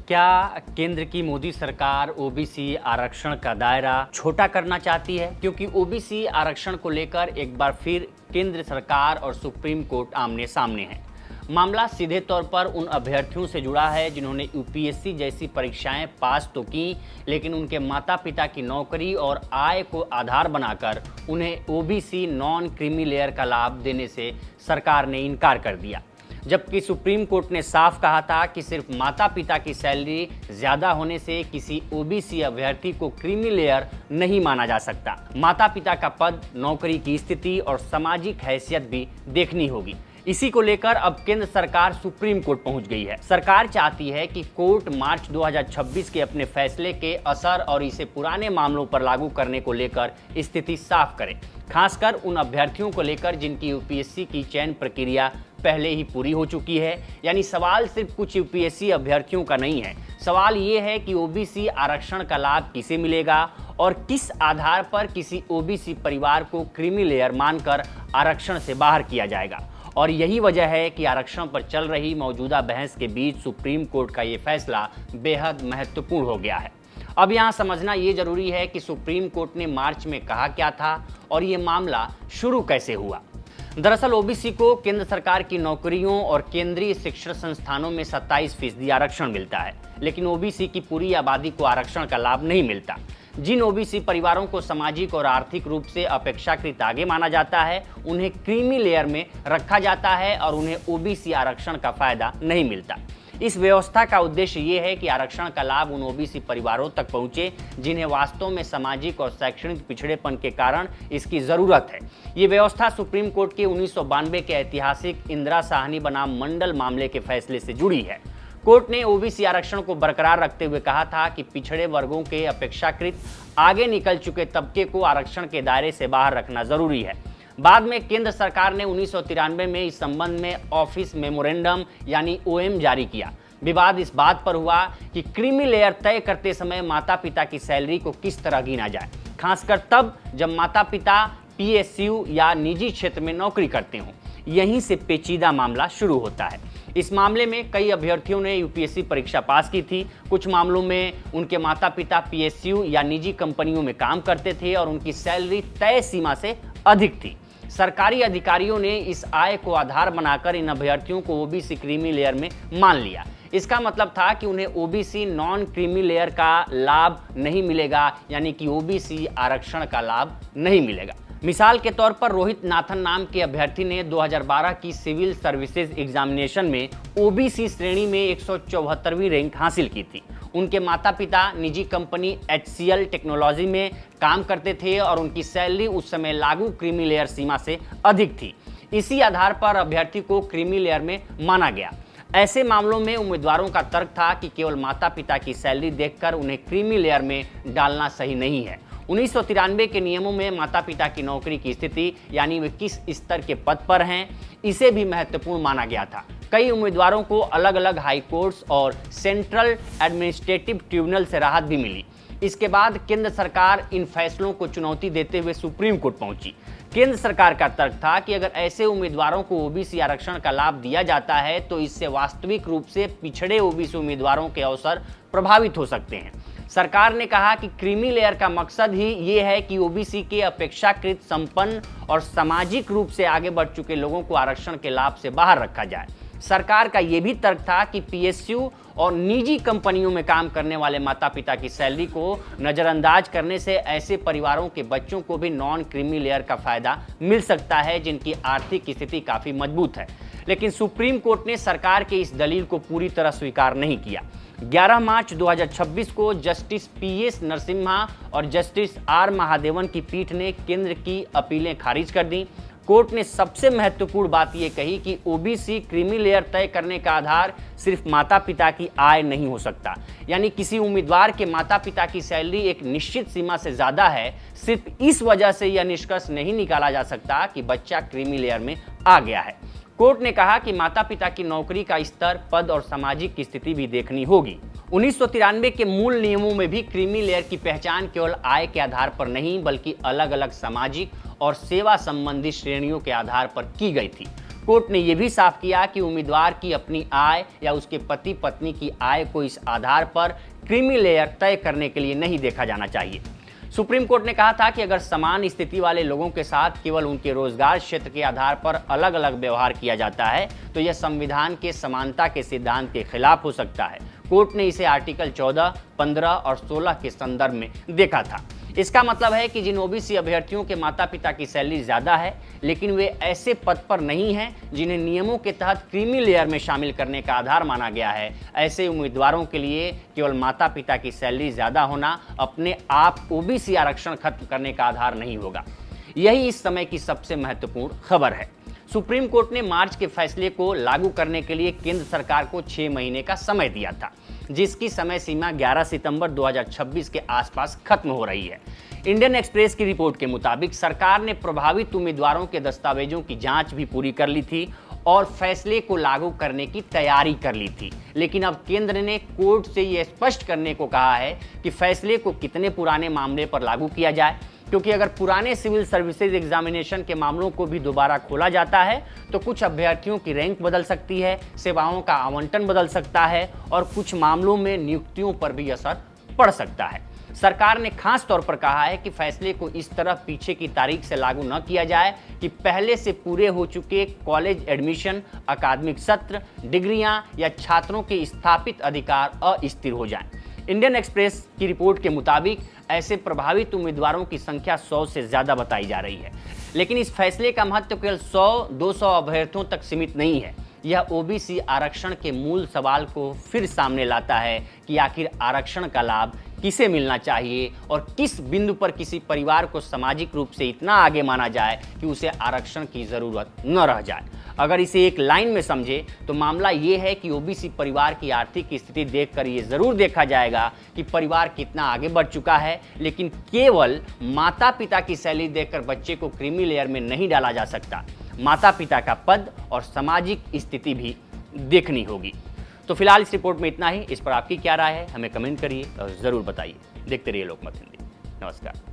क्या केंद्र की मोदी सरकार ओबीसी आरक्षण का दायरा छोटा करना चाहती है? क्योंकि ओबीसी आरक्षण को लेकर एक बार फिर केंद्र सरकार और सुप्रीम कोर्ट आमने सामने है। मामला सीधे तौर पर उन अभ्यर्थियों से जुड़ा है जिन्होंने यूपीएससी जैसी परीक्षाएं पास तो की, लेकिन उनके माता पिता की नौकरी और आय को आधार बनाकर उन्हें ओबीसी नॉन क्रीमी लेयर का लाभ देने से सरकार ने इनकार कर दिया। जबकि सुप्रीम कोर्ट ने साफ कहा था कि सिर्फ माता पिता की सैलरी ज़्यादा होने से किसी ओबीसी अभ्यर्थी को क्रीमी लेयर नहीं माना जा सकता। माता पिता का पद, नौकरी की स्थिति और सामाजिक हैसियत भी देखनी होगी। इसी को लेकर अब केंद्र सरकार सुप्रीम कोर्ट पहुंच गई है। सरकार चाहती है कि कोर्ट मार्च 2026 के अपने फैसले के असर और इसे पुराने मामलों पर लागू करने को लेकर स्थिति साफ करे, खासकर उन अभ्यर्थियों को लेकर जिनकी यूपीएससी की चयन प्रक्रिया पहले ही पूरी हो चुकी है। यानी सवाल सिर्फ कुछ यूपीएससी अभ्यर्थियों का नहीं है, सवाल ये है कि ओबीसी आरक्षण का लाभ किसे मिलेगा और किस आधार पर किसी ओबीसी परिवार को क्रीमी लेयर मानकर आरक्षण से बाहर किया जाएगा। और यही वजह है कि आरक्षण पर चल रही मौजूदा बहस के बीच सुप्रीम कोर्ट का ये फैसला बेहद महत्वपूर्ण हो गया है। अब यहाँ समझना ये जरूरी है कि सुप्रीम कोर्ट ने मार्च में कहा क्या था और ये मामला शुरू कैसे हुआ। दरअसल ओबीसी को केंद्र सरकार की नौकरियों और केंद्रीय शिक्षण संस्थानों में 27% आरक्षण मिलता है, लेकिन ओबीसी की पूरी आबादी को आरक्षण का लाभ नहीं मिलता। जिन ओबीसी परिवारों को सामाजिक और आर्थिक रूप से अपेक्षाकृत आगे माना जाता है, उन्हें क्रीमी लेयर में रखा जाता है और उन्हें ओबीसी आरक्षण का फायदा नहीं मिलता। इस व्यवस्था का उद्देश्य ये है कि आरक्षण का लाभ उन ओबीसी परिवारों तक पहुंचे जिन्हें वास्तव में सामाजिक और शैक्षणिक पिछड़ेपन के कारण इसकी जरूरत है। ये व्यवस्था सुप्रीम कोर्ट के 1992 के ऐतिहासिक इंदिरा साहनी बनाम मंडल मामले के फैसले से जुड़ी है। कोर्ट ने ओबीसी आरक्षण को बरकरार रखते हुए कहा था कि पिछड़े वर्गों के अपेक्षाकृत आगे निकल चुके तबके को आरक्षण के दायरे से बाहर रखना जरूरी है। बाद में केंद्र सरकार ने 1993 में इस संबंध में ऑफिस मेमोरेंडम यानी ओएम जारी किया। विवाद इस बात पर हुआ कि क्रीमी लेयर तय करते समय माता पिता की सैलरी को किस तरह गिना जाए, खासकर तब जब माता पिता पीएसयू या निजी क्षेत्र में नौकरी करते हों। यहीं से पेचीदा मामला शुरू होता है। इस मामले में कई अभ्यर्थियों ने यूपीएससी परीक्षा पास की थी। कुछ मामलों में उनके माता पिता पीएसयू या निजी कंपनियों में काम करते थे और उनकी सैलरी तय सीमा से अधिक थी। सरकारी अधिकारियों ने इस आय को आधार बनाकर इन अभ्यर्थियों को ओबीसी क्रीमी लेयर में मान लिया। इसका मतलब था कि उन्हें ओबीसी नॉन क्रीमी लेयर का लाभ नहीं मिलेगा, यानी कि ओबीसी आरक्षण का लाभ नहीं मिलेगा। मिसाल के तौर पर रोहित नाथन नाम के अभ्यर्थी ने 2012 की सिविल सर्विसेज एग्जामिनेशन में ओबीसी श्रेणी में 174वीं रैंक हासिल की थी। उनके माता पिता निजी कंपनी एचसीएल टेक्नोलॉजी में काम करते थे और उनकी सैलरी उस समय लागू क्रीमी लेयर सीमा से अधिक थी। इसी आधार पर अभ्यर्थी को क्रीमी लेयर में माना गया। ऐसे मामलों में उम्मीदवारों का तर्क था कि केवल माता पिता की सैलरी देखकर उन्हें क्रीमी लेयर में डालना सही नहीं है। 1993 के नियमों में माता पिता की नौकरी की स्थिति, यानी वे किस स्तर के पद पर हैं, इसे भी महत्वपूर्ण माना गया था। कई उम्मीदवारों को अलग अलग हाई कोर्ट्स और सेंट्रल एडमिनिस्ट्रेटिव ट्रिब्यूनल से राहत भी मिली। इसके बाद केंद्र सरकार इन फैसलों को चुनौती देते हुए सुप्रीम कोर्ट पहुंची। केंद्र सरकार का तर्क था कि अगर ऐसे उम्मीदवारों को ओबीसी आरक्षण का लाभ दिया जाता है तो इससे वास्तविक रूप से पिछड़े ओबीसी उम्मीदवारों के अवसर प्रभावित हो सकते हैं। सरकार ने कहा कि क्रीमी लेयर का मकसद ही ये है कि ओबीसी के अपेक्षाकृत संपन्न और सामाजिक रूप से आगे बढ़ चुके लोगों को आरक्षण के लाभ से बाहर रखा जाए। सरकार का यह भी तर्क था कि पीएसयू और निजी कंपनियों में काम करने वाले माता पिता की सैलरी को नज़रअंदाज करने से ऐसे परिवारों के बच्चों को भी नॉन क्रीमी लेयर का फायदा मिल सकता है जिनकी आर्थिक स्थिति काफ़ी मजबूत है। लेकिन सुप्रीम कोर्ट ने सरकार के इस दलील को पूरी तरह स्वीकार नहीं किया। 11 मार्च 2026 को जस्टिस पीएस नरसिम्हा और जस्टिस आर महादेवन की पीठ ने केंद्र की अपीलें खारिज कर दी। कोर्ट ने सबसे महत्वपूर्ण बात यह कही कि ओबीसी क्रीमी लेयर तय करने का आधार सिर्फ माता पिता की आय नहीं हो सकता। यानी किसी उम्मीदवार के माता पिता की सैलरी एक निश्चित सीमा से ज़्यादा है, सिर्फ इस वजह से यह निष्कर्ष नहीं निकाला जा सकता कि बच्चा क्रीमी लेयर में आ गया है। कोर्ट ने कहा कि माता पिता की नौकरी का स्तर, पद और सामाजिक स्थिति भी देखनी होगी। 1993 के मूल नियमों में भी क्रीमी लेयर की पहचान केवल आय के आधार पर नहीं बल्कि अलग अलग सामाजिक और सेवा संबंधी श्रेणियों के आधार पर की गई थी। कोर्ट ने यह भी साफ किया कि उम्मीदवार की अपनी आय या उसके पति पत्नी की आय को इस आधार पर क्रीमी लेयर तय करने के लिए नहीं देखा जाना चाहिए। सुप्रीम कोर्ट ने कहा था कि अगर समान स्थिति वाले लोगों के साथ केवल उनके रोजगार क्षेत्र के आधार पर अलग अलग व्यवहार किया जाता है तो यह संविधान के समानता के सिद्धांत के खिलाफ हो सकता है। कोर्ट ने इसे आर्टिकल 14, 15 और 16 के संदर्भ में देखा था। इसका मतलब है कि जिन ओबीसी अभ्यर्थियों के माता पिता की सैलरी ज्यादा है लेकिन वे ऐसे पद पर नहीं हैं जिन्हें नियमों के तहत क्रीमी लेयर में शामिल करने का आधार माना गया है, ऐसे उम्मीदवारों के लिए केवल माता पिता की सैलरी ज्यादा होना अपने आप ओबीसी आरक्षण खत्म करने का आधार नहीं होगा। यही इस समय की सबसे महत्वपूर्ण खबर है। सुप्रीम कोर्ट ने मार्च के फैसले को लागू करने के लिए केंद्र सरकार को 6 महीने का समय दिया था, जिसकी समय सीमा 11 सितंबर 2026 के आसपास खत्म हो रही है। इंडियन एक्सप्रेस की रिपोर्ट के मुताबिक सरकार ने प्रभावित उम्मीदवारों के दस्तावेजों की जांच भी पूरी कर ली थी और फैसले को लागू करने की तैयारी कर ली थी, लेकिन अब केंद्र ने कोर्ट से यह स्पष्ट करने को कहा है कि फैसले को कितने पुराने मामले पर लागू किया जाए, क्योंकि अगर पुराने सिविल सर्विसेज एग्जामिनेशन के मामलों को भी दोबारा खोला जाता है तो कुछ अभ्यर्थियों की रैंक बदल सकती है, सेवाओं का आवंटन बदल सकता है और कुछ मामलों में नियुक्तियों पर भी असर पड़ सकता है। सरकार ने खास तौर पर कहा है कि फैसले को इस तरह पीछे की तारीख से लागू न किया जाए कि पहले से पूरे हो चुके कॉलेज एडमिशन, अकादमिक सत्र, डिग्रियां या छात्रों के स्थापित अधिकार अस्थिर हो जाएं। इंडियन एक्सप्रेस की रिपोर्ट के मुताबिक ऐसे प्रभावित उम्मीदवारों की संख्या 100 से ज्यादा बताई जा रही है, लेकिन इस फैसले का महत्व केवल 100-200 अभ्यर्थियों तक सीमित नहीं है। यह ओबीसी आरक्षण के मूल सवाल को फिर सामने लाता है कि आखिर आरक्षण का लाभ किसे मिलना चाहिए और किस बिंदु पर किसी परिवार को सामाजिक रूप से इतना आगे माना जाए कि उसे आरक्षण की जरूरत न रह जाए। अगर इसे एक लाइन में समझे तो मामला ये है कि ओबीसी परिवार की आर्थिक स्थिति देखकर ये जरूर देखा जाएगा कि परिवार कितना आगे बढ़ चुका है, लेकिन केवल माता पिता की सैलरी देखकर बच्चे को क्रीमी लेयर में नहीं डाला जा सकता। माता पिता का पद और सामाजिक स्थिति भी देखनी होगी। तो फिलहाल इस रिपोर्ट में इतना ही। इस पर आपकी क्या राय है हमें कमेंट करिए और जरूर बताइए। देखते रहिए लोकमत हिंदी। नमस्कार।